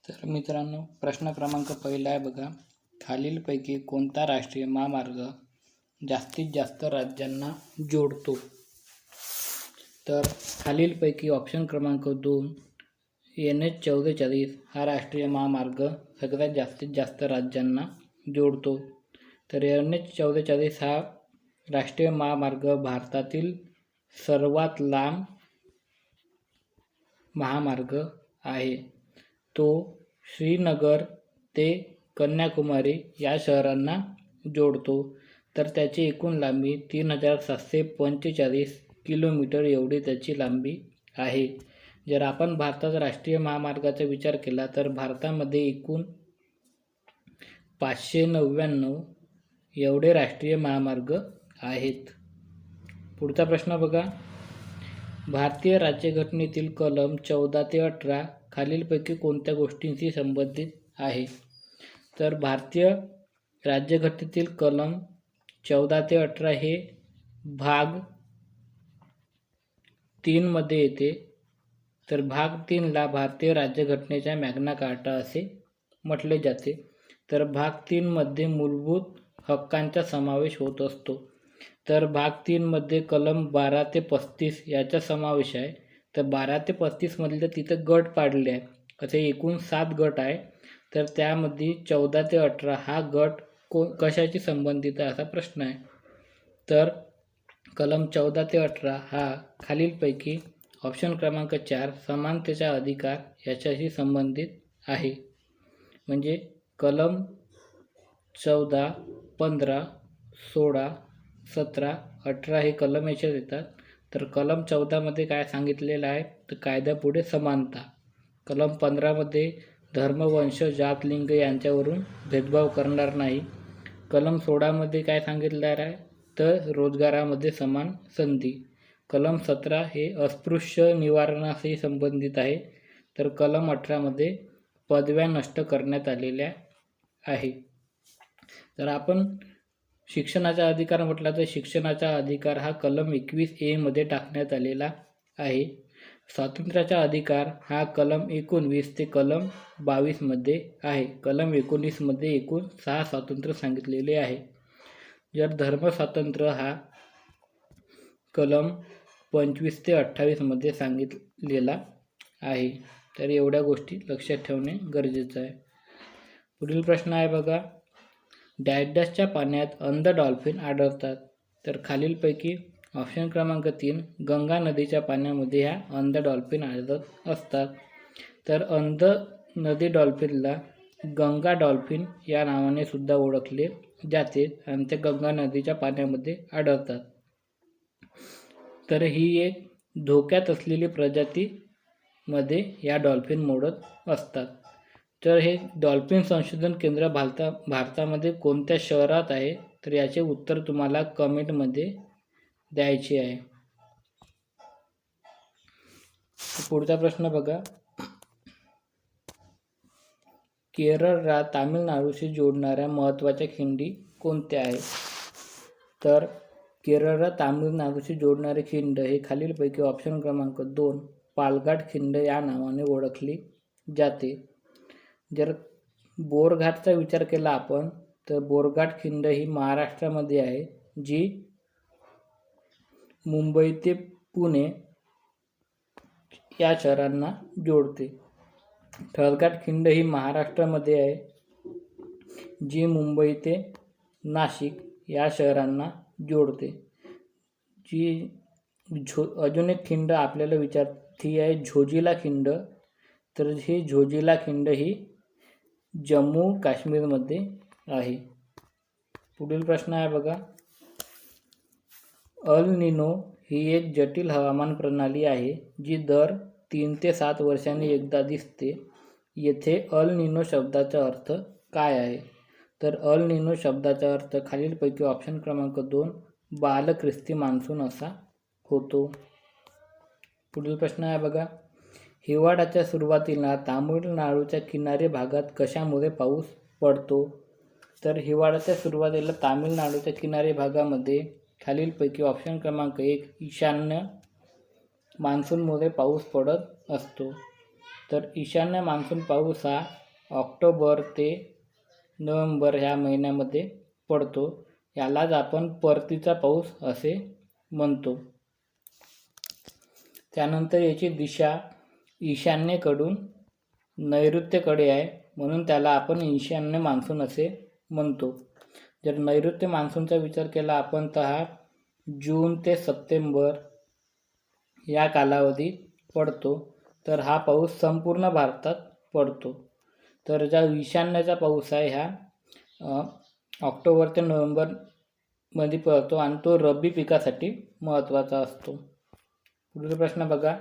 तर मित्रांनो, प्रश्न क्रमांक पहिला आहे बघा. खालीलपैकी कोणता राष्ट्रीय महामार्ग जास्तीत जास्त राज्यांना जोडतो? तर खालीलपैकी ऑप्शन क्रमांक 2 NH-44 हा राष्ट्रीय महामार्ग सगळ्यात जास्तीत जास्त राज्यांना जोडतो. तर NH-44 हा राष्ट्रीय महामार्ग भारतातील सर्वात लांब महामार्ग आहे. तो श्रीनगर ते कन्याकुमारी या शहरांना जोडतो. तर त्याची एकूण लांबी 3745 किलोमीटर एवढी त्याची लांबी आहे. जर आपण भारतात राष्ट्रीय महामार्गाचा विचार केला तर भारतामध्ये एकूण 599 एवढे राष्ट्रीय महामार्ग आहेत. पुढचा प्रश्न बघा. भारतीय राज्यघटनेतील कलम 14 ते 18 खालीलपैकी कोणत्या गोष्टींशी संबंधित आहे? तर भारतीय राज्यघटनेतील कलम 14 ते 18 हे भाग 3 मध्ये येते. तर भाग 3 ला भारतीय राज्यघटनेच्या मॅग्ना कार्टा असे म्हटले जाते. तर भाग 3 मध्ये मूलभूत हक्कांचा समावेश होत असतो. तर भाग 3 मध्ये कलम 12 ते 35 याचा समावेश आहे. तर 12 ते 35 मधले तिथं गट पाडले आहे. असे एकूण 7 गट आहे. तर त्यामध्ये 14 ते 18 हा गट कशाशी संबंधित आहे असा प्रश्न आहे. तर कलम 14 ते 18 हा खालीलपैकी ऑप्शन क्रमांक 4 समानतेचा अधिकार याच्याशी संबंधित आहे. म्हणजे कलम 14, 15, 16, 17, 18 हे कलम याच्यात येतात. तर कलम 14 मध्ये काय सांगितलेलं आहे तर कायद्यापुढे समानता. कलम 15 मध्ये धर्म, वंश, जात, लिंग यांच्यावरून भेदभाव करणार नाही. कलम 16 मध्ये काय सांगितलं आहे तर रोजगारामध्ये समान संधी. कलम 17 हे अस्पृश्य निवारणाशी संबंधित आहे. तर कलम 18 मध्ये पदव्या नष्ट करण्यात आलेल्या आहे. तर आपण शिक्षणाचा अधिकार म्हटला तर शिक्षणाचा अधिकार हा कलम 21A मध्ये टाकण्यात आलेला आहे. स्वातंत्र्याचा अधिकार हा कलम 19 ते कलम 22 मध्ये आहे. कलम 19 मध्ये एकूण 6 स्वातंत्र्य सांगितलेले आहे. जर धर्म स्वातंत्र्य हा कलम 25 ते 28 मध्ये सांगितलेला आहे. तर एवढ्या गोष्टी लक्षात ठेवणे गरजेचं आहे. पुढील प्रश्न आहे बघा. डॅशच्या पाण्यात अंध डॉल्फिन आढळतात. तर खालीलपैकी ऑप्शन क्रमांक 3 गंगा नदीच्या पाण्यामध्ये ह्या अंध डॉल्फिन आढळत असतात. तर अंध नदी डॉल्फिनला गंगा डॉल्फिन या नावाने सुद्धा ओळखले जाते आणि ते गंगा नदीच्या पाण्यामध्ये आढळतात. तर ही एक धोक्यात असलेली प्रजातीमध्ये या डॉल्फिन मोडत असतात. तर हे डॉल्फिन संशोधन केंद्र भारतामध्ये कोणत्या शहरात आहे तर याचे उत्तर तुम्हाला कमेंटमध्ये द्यायचे आहे. पुढचा प्रश्न बघा. केरळला तामिळनाडूशी जोडणाऱ्या महत्त्वाच्या खिंडी कोणत्या आहेत? तर केरळला तामिळनाडूशी जोडणारी खिंड हे खालीलपैकी ऑप्शन क्रमांक 2 पालघाट खिंड या नावाने ओळखली जाते. जर बोरघाटचा विचार केला आपण तर बोरघाट खिंड ही महाराष्ट्रामध्ये आहे, जी मुंबई ते पुणे या शहरांना जोडते. ठळघाट खिंड ही महाराष्ट्रामध्ये आहे, जी मुंबई ते नाशिक या शहरांना जोडते. अजून एक खिंड आपल्याला विचारती आहे झोजिला खिंड. तर ही झोजिला खिंड ही जम्मू काश्मीरमध्ये आहे. पुढील प्रश्न आहे बघा. अल निनो ही एक जटिल हवामान प्रणाली आहे, जी दर 3 ते 7 वर्षांनी एकदा दिसते. येथे अल निनो शब्दाचा अर्थ काय आहे? तर अल निनो शब्दाचा अर्थ खालीलपैकी ऑप्शन क्रमांक 2 बाल ख्रिस्ती मान्सून असा होतो. पुढील प्रश्न आहे बघा. हिवाळ्याच्या सुरुवातीला तामिळनाडूच्या किनारी भागात कशामुळे पाऊस पडतो? तर हिवाळ्याच्या सुरुवातीला तामिळनाडूच्या किनारी भागामध्ये खालीलपैकी ऑप्शन क्रमांक 1 ईशान्य मान्सूनमुळे पाऊस पडत असतो. तर ईशान्य मान्सून पाऊस हा ऑक्टोबर ते नोव्हेंबर ह्या महिन्यामध्ये पडतो. यालाच आपण परतीचा पाऊस असे म्हणतो. त्यानंतर याची दिशा ईशान्येकडून नैऋत्येकडे आहे, म्हणून त्याला आपण ईशान्य मान्सून असे म्हणतो. जर नैऋत्य मान्सूनचा विचार केला आपण तर हा जून ते सप्टेंबर या कालावधीत पडतो. तर हा पाऊस संपूर्ण भारतात पडतो. तर ज्या ईशान्येचा पाऊस आहे ह्या ऑक्टोबर ते नोव्हेंबरमध्ये पडतो आणि तो रब्बी पिकासाठी महत्त्वाचा असतो. पुढील प्रश्न बघा.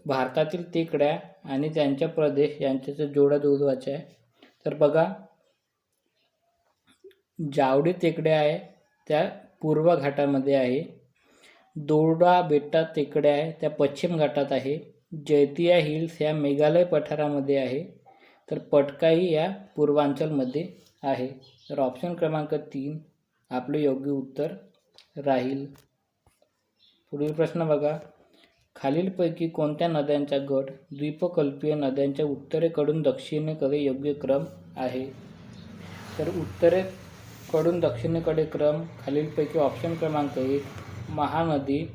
भारतातील टेकड्या आणि त्यांच्या प्रदेश यांच्याचा जोडा दुधवाचा आहे. तर बघा, जावडी टेकड्या आहे त्या पूर्व घाटामध्ये आहे. दोरडा बेट्टा टेकड्या आहे त्या पश्चिम घाटात आहे. जैतिया हिल्स ह्या मेघालय पठारामध्ये आहे. तर पटकाई या पूर्वांचलमध्ये आहे. तर ऑप्शन क्रमांक 3 आपले योग्य उत्तर राहील. पुढील प्रश्न बघा. खालीलपैकी कोणत्या नद्यांचा गट द्वीपकल्पीय नद्यांच्या उत्तरेकडून दक्षिणेकडे योग्य क्रम आहे? तर उत्तरेकडून दक्षिणेकडे क्रम खालीलपैकी ऑप्शन क्रमांक 1 महानदी,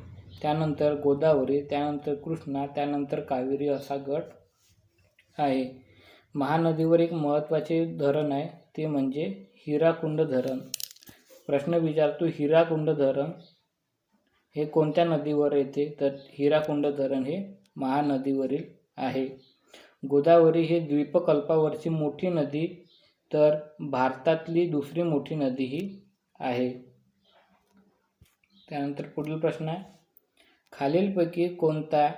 त्यानंतर गोदावरी, त्यानंतर कृष्णा, त्यानंतर कावेरी असा गट आहे. महानदीवर एक महत्त्वाचे धरण आहे ते म्हणजे हिराकुंड धरण. प्रश्न विचारतो, हिराकुंड धरण हे कोणत्या नदीवर येते? तर हिराकुंड धरण हे महानदीवरील आहे. गोदावरी ही द्वीपकल्पावरची मोठी नदी तर भारतातली दुसरी मोठी नदी ही आहे. त्यानंतर पुढील प्रश्न आहे, खालीलपैकी कोणता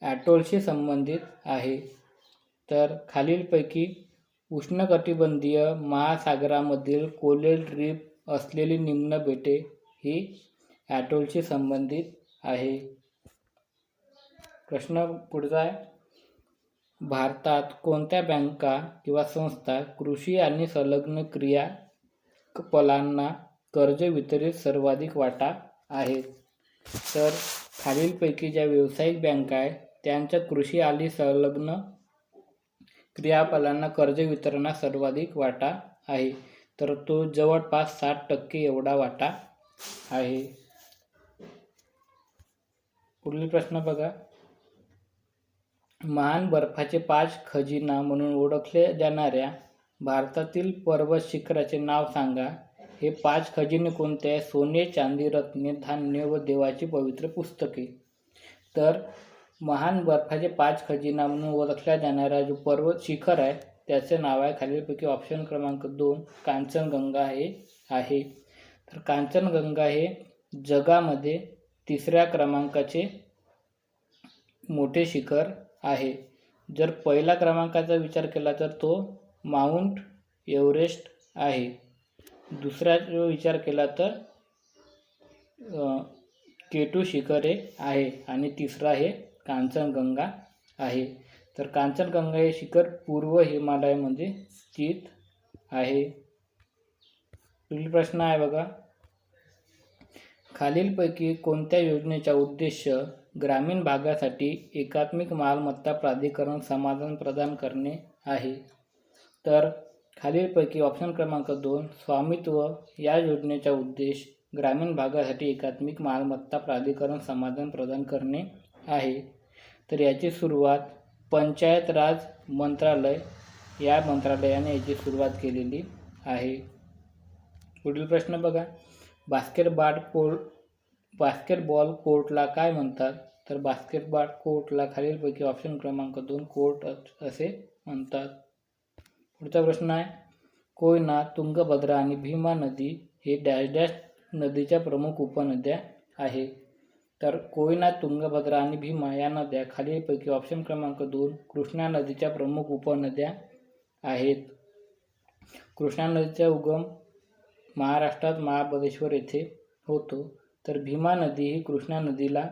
ॲटोलशी संबंधित आहे? तर खालीलपैकी उष्णकटिबंधीय महासागरामधील कोरल रीफ असलेली निम्न बेटे ही ॲटोलशी संबंधित आहे. प्रश्न पुढचा आहे, भारतात कोणत्या बँका किंवा संस्था कृषी आणि संलग्न क्रियाकलापांना कर्ज वितरित सर्वाधिक वाटा आहेत? तर खालीलपैकी ज्या व्यावसायिक बँका आहेत त्यांच्या कृषी आणि संलग्न क्रियाकलापांना कर्ज वितरणात सर्वाधिक वाटा आहे. तर तो जवळपास 60% एवढा वाटा आहे. पुढील प्रश्न बघा. महान बर्फाचे 5 खजिना म्हणून ओळखले जाणाऱ्या भारतातील पर्वत शिखराचे नाव सांगा. हे 5 खजिने कोणते आहे? सोने, चांदी, रत्ने, धान्य व देवाची पवित्र पुस्तके. तर महान बर्फाचे 5 खजिना म्हणून ओळखल्या जाणारा जो पर्वत शिखर आहे त्याचे नाव आहे खालीलपैकी ऑप्शन क्रमांक 2 कांचनगंगा हे आहे. तर कांचनगंगा हे जगामध्ये 3ऱ्या क्रमांकाचे मोठे शिखर आहे. जर पहिल्या क्रमांकाचा विचार केला तर तो माउंट एव्हरेस्ट आहे. दुसऱ्याचा विचार केला तर K2 शिखर हे आहे आणि तिसरा हे कांचनगंगा आहे. तर कांचनगंगा हे शिखर पूर्व हिमालयामध्ये स्थित आहे. पुढील प्रश्न आहे बघा. खालीलपैकी कोणत्या योजनेचा उद्देश ग्रामीण भागासाठी एकात्मिक मालमत्ता प्राधिकरण समाधान प्रदान करणे आहे? तर खालीलपैकी ऑप्शन क्रमांक 2 स्वामित्व या योजनेचा उद्देश ग्रामीण भागासाठी एकात्मिक मालमत्ता प्राधिकरण समाधान प्रदान करणे आहे. तर याची सुरुवात पंचायत राज मंत्रालय या मंत्रालयाने याची सुरुवात केलेली आहे. पुढील प्रश्न बघा. बास्केटबॉल कोर्टला काय म्हणतात? तर बास्केटबॉल कोर्टला खालीलपैकी ऑप्शन क्रमांक 2 कोर्ट असे म्हणतात. पुढचा प्रश्न आहे, कोयना, तुंगभद्रा आणि भीमा नदी हे डॅश डॅश नदीच्या प्रमुख उपनद्या आहे. तर कोयना, तुंगभद्रा आणि भीमा या नद्या खालीलपैकी ऑप्शन क्रमांक 2 कृष्णा नदीच्या प्रमुख उपनद्या आहेत. कृष्णा नदीचा उगम महाराष्ट्रात महाबळेश्वर येथे होतो. तर भीमा नदी ही कृष्णा नदीला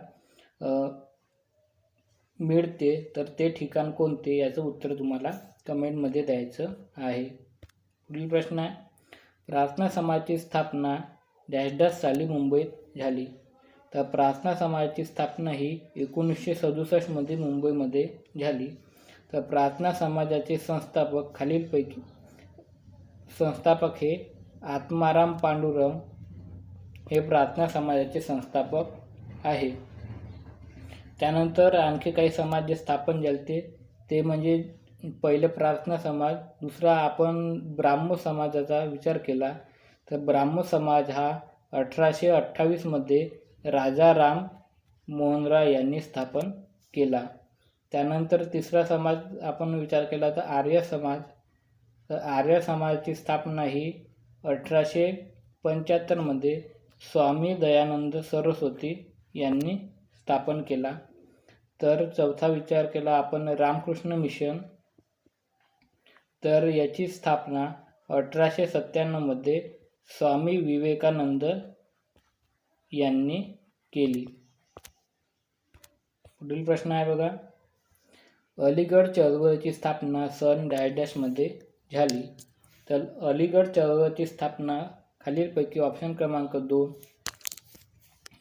मिळते. तर ते ठिकाण कोणते याचं उत्तर तुम्हाला कमेंटमध्ये द्यायचं आहे. पुढील प्रश्न आहे, प्रार्थना समाजाची स्थापना डॅश डॅश साली मुंबईत झाली. तर प्रार्थना समाजाची स्थापना ही 1967 मध्ये मुंबईमध्ये झाली. तर प्रार्थना समाजाचे संस्थापक खालीलपैकी संस्थापक हे आत्माराम पांडुरंग हे प्रार्थना समाजाचे संस्थापक आहे. त्यानंतर आणखी काही समाज जे स्थापन झाले ते म्हणजे पहिले प्रार्थना समाज, दुसरा आपण ब्राह्मो समाजाचा विचार केला तर ब्राह्मो समाज हा 1828 मध्ये राजा राम मोहन राय यांनी स्थापन केला. त्यानंतर तिसरा समाज आपण विचार केला तर आर्य समाज. तर आर्य समाजाची स्थापना ही 1875 मध्ये स्वामी दयानंद सरस्वती यांनी स्थापन केला. तर चौथा विचार केला आपण रामकृष्ण मिशन, तर याची स्थापना 1897 मध्ये स्वामी विवेकानंद यांनी केली. पुढील प्रश्न आहे बघा, अलीगढ चळवळीची स्थापना सन डॅश मध्ये झाली. तर अलीगढ चळवळीची स्थापना खालीलपैकी ऑप्शन क्रमांक 2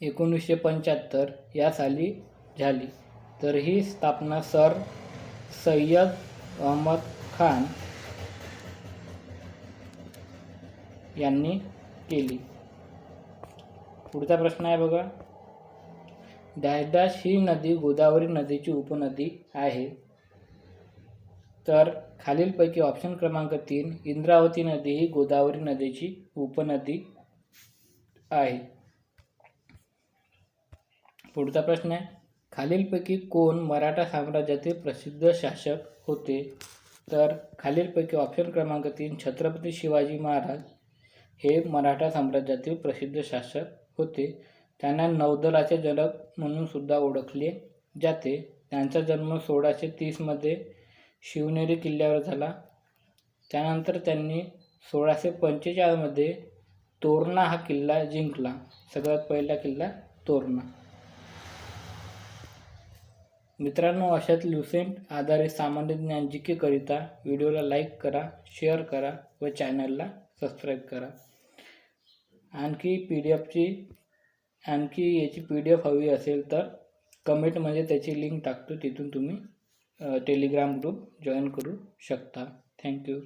1975 या साली झाली. तर ही स्थापना सर सय्यद अहमद खान यांनी केली. पुढचा प्रश्न आहे बघा, डॅश ही नदी गोदावरी नदीची उपनदी आहे. तर खालीलपैकी ऑप्शन क्रमांक 3 इंद्रावती नदी ही गोदावरी नदीची उपनदी आहे. पुढचा प्रश्न आहे, खालीलपैकी कोण मराठा साम्राज्यातील प्रसिद्ध शासक होते. तर खालीलपैकी ऑप्शन क्रमांक 3 छत्रपती शिवाजी महाराज हे मराठा साम्राज्यातील प्रसिद्ध शासक होते. त्यांना नौदलाचे जनक म्हणून सुद्धा ओळखले जाते. त्यांचा जन्म 1630 मध्ये शिवनेरी किल्ल्यावर झाला. त्यानंतर त्यांनी 1645 मध्ये तोरणा हा किल्ला जिंकला. सगळ्यात पहिला किल्ला तोरणा. मित्रांनो, अशाच ल्युसेंट आधारित सामान्य ज्ञान जीके करिता व्हिडिओला लाईक करा, शेअर करा व चॅनलला सबस्क्राईब करा. आणखी याची PDF हवी असेल तर कमेंटमध्ये त्याची लिंक टाकतो, तिथून तुम्ही टेलिग्राम ग्रुप जॉईन करू शकता. थँक्यू.